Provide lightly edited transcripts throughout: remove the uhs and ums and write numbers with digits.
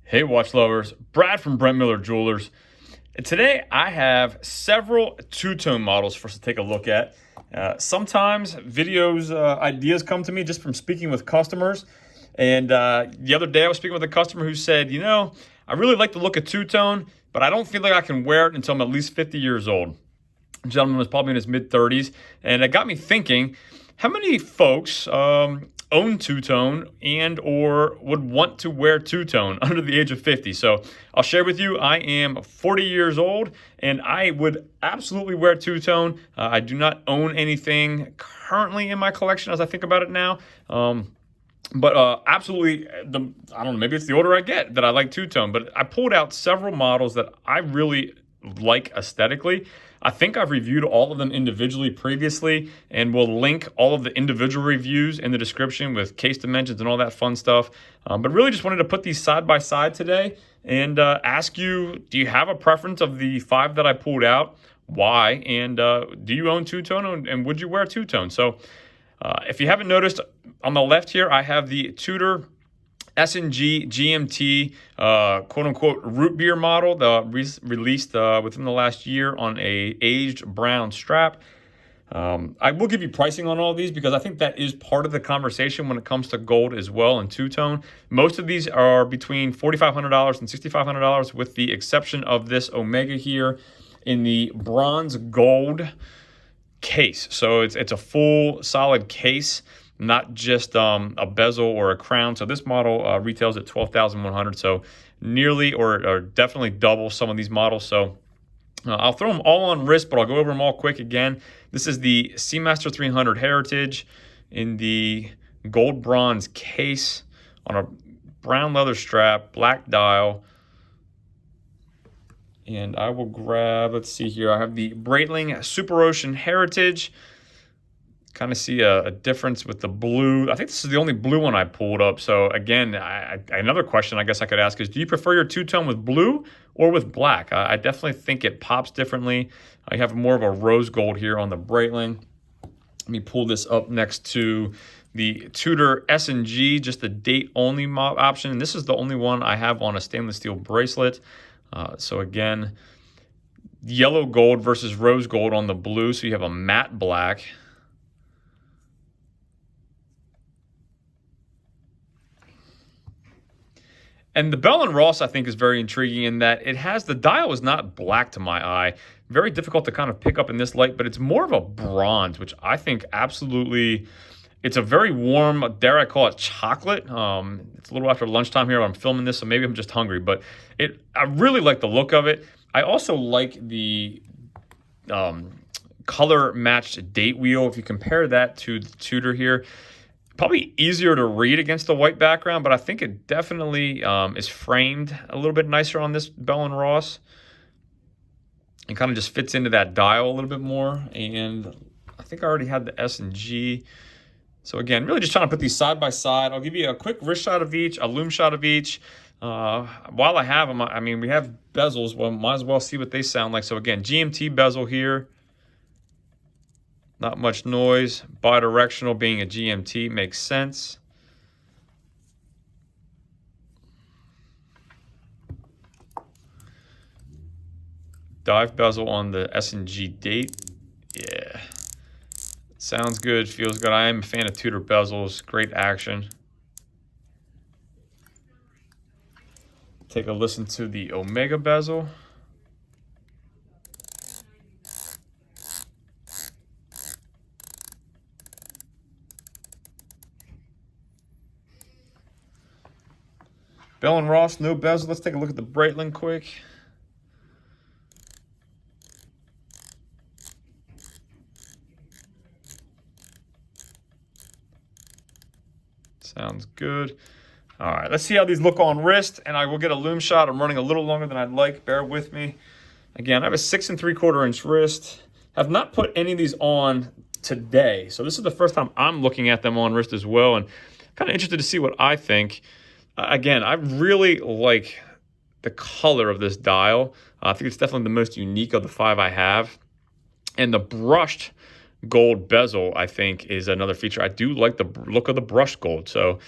Hey watch lovers, Brad from Brent Miller Jewelers. And today I have several two-tone models for us to take a look at. Sometimes ideas come to me just from speaking with customers. And the other day I was speaking with a customer who said, I really like the look of two-tone, but I don't feel like I can wear it until I'm at least 50 years old. The gentleman was probably in his mid-30s. And it got me thinking, how many folks own two-tone and or would want to wear two-tone under the age of 50? So I'll share with you, I am 40 years old and I would absolutely wear two-tone. I do not own anything currently in my collection as I think about it now. But absolutely, I don't know, maybe it's the older I get that I like two-tone, but I pulled out several models that I really like aesthetically. I think I've reviewed all of them individually previously, and we'll link all of the individual reviews in the description with case dimensions and all that fun stuff. But really just wanted to put these side by side today and ask you, do you have a preference of the 5 that I pulled out? Why? And do you own two-tone, and would you wear two-tone? So if you haven't noticed, on the left here, I have the Tudor S&G GMT quote-unquote root beer model, released within the last year on a aged brown strap. I will give you pricing on all of these because I think that is part of the conversation when it comes to gold as well and two-tone. Most of these are between $4,500 and $6,500 with the exception of this Omega here in the bronze gold case. So it's a full solid case, not just a bezel or a crown. So this model retails at $12,100. So nearly or definitely double some of these models. So I'll throw them all on wrist, but I'll go over them all quick again. This is the Seamaster 300 Heritage in the gold bronze case on a brown leather strap, black dial. And I will grab, let's see here, I have the Breitling Superocean Heritage. Kind of see a difference with the blue. I think this is the only blue one I pulled up. So again, another question I guess I could ask is, do you prefer your two-tone with blue or with black? I definitely think it pops differently. I have more of a rose gold here on the Breitling. Let me pull this up next to the Tudor S&G, just the date-only option. And this is the only one I have on a stainless steel bracelet. So again, yellow gold versus rose gold on the blue. So you have a matte black. And the bellandross, I think, is very intriguing in that it has, the dial is not black to my eye. Very difficult to kind of pick up in this light, but it's more of a bronze, which I think absolutely, it's a very warm, dare I call it chocolate. It's a little after lunchtime here when I'm filming this, so maybe I'm just hungry, but I really like the look of it. I also like the color matched date wheel. If you compare that to the Tudor here, probably easier to read against the white background, but I think it definitely is framed a little bit nicer on this bellandross. It kind of just fits into that dial a little bit more. And I think I already had the S&G. So again, really just trying to put these side by side. I'll give you a quick wrist shot of each, a lume shot of each. While I have them, I mean, we have bezels. Well, might as well see what they sound like. So again, GMT bezel here. Not much noise. Bidirectional being a GMT makes sense. Dive bezel on the S&G date. Yeah. Sounds good, feels good. I am a fan of Tudor bezels. Great action. Take a listen to the Omega bezel. Bellandross, no bezel. Let's take a look at the Breitling quick. Sounds good. All right, let's see how these look on wrist, and I will get a lume shot. I'm running a little longer than I'd like. Bear with me. Again, I have a 6 3/4 inch wrist. Have not put any of these on today, so this is the first time I'm looking at them on wrist as well, and kind of interested to see what I think. Again, I really like the color of this dial. I think it's definitely the most unique of the 5 I have. And the brushed gold bezel, I think, is another feature. I do like the look of the brushed gold. So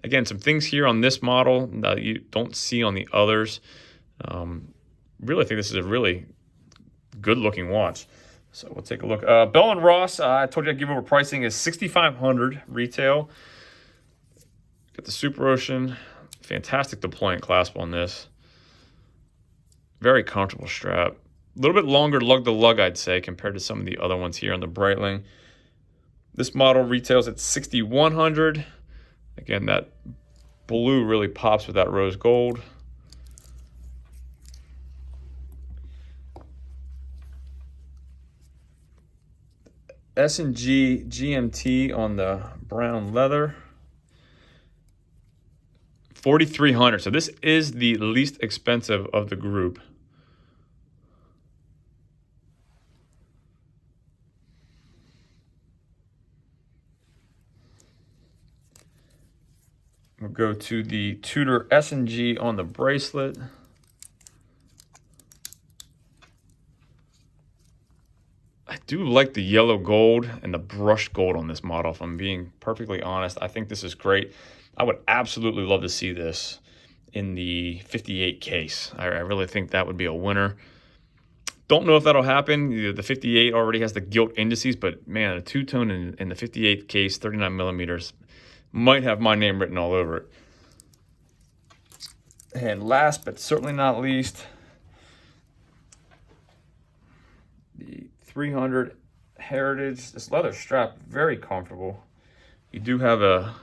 Again, some things here on this model that you don't see on the others. Really think this is a really good looking watch. So we'll take a look. Bell & Ross, I told you I'd give over pricing, is $6,500 retail. Got the Superocean, fantastic deployment clasp on this. Very comfortable strap. A little bit longer lug to lug, I'd say, compared to some of the other ones here on the Breitling. This model retails at $6,100. Again, that blue really pops with that rose gold. S&G GMT on the brown leather. $4,300. So this is the least expensive of the group. We'll go to the Tudor S&G on the bracelet. I do like the yellow gold and the brushed gold on this model, if I'm being perfectly honest. I think this is great. I would absolutely love to see this in the 58 case. I really think that would be a winner. Don't know if that'll happen. The 58 already has the gilt indices, but man, a two-tone in the 58 case, 39 millimeters, might have my name written all over it. And last but certainly not least, the 300 Heritage. This leather strap, very comfortable. You do have a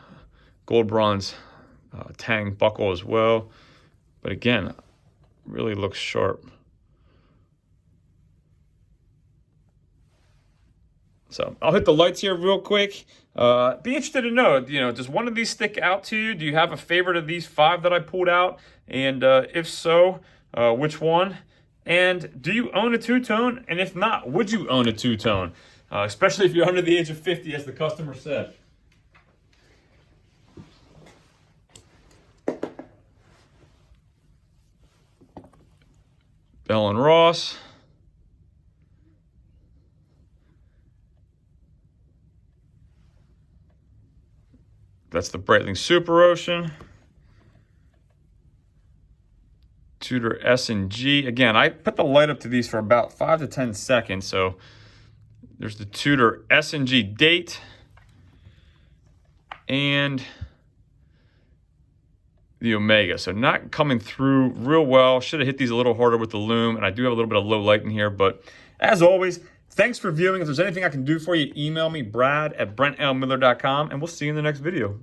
gold bronze tang buckle as well, but again, really looks sharp. So I'll hit the lights here real quick. Be interested to know, does one of these stick out to you? Do you have a favorite of these 5 that I pulled out? And if so, which one? And do you own a two-tone? And if not, would you own a two-tone? Especially if you're under the age of 50, as the customer said. Bell & Ross. That's the Breitling Superocean. Tudor S&G. Again, I put the light up to these for about 5 to 10 seconds. So there's the Tudor S&G date. And the Omega. So not coming through real well. Should have hit these a little harder with the Lume. And I do have a little bit of low light in here. But as always, thanks for viewing. If there's anything I can do for you, email me, brad@brentmillertime, and we'll see you in the next video.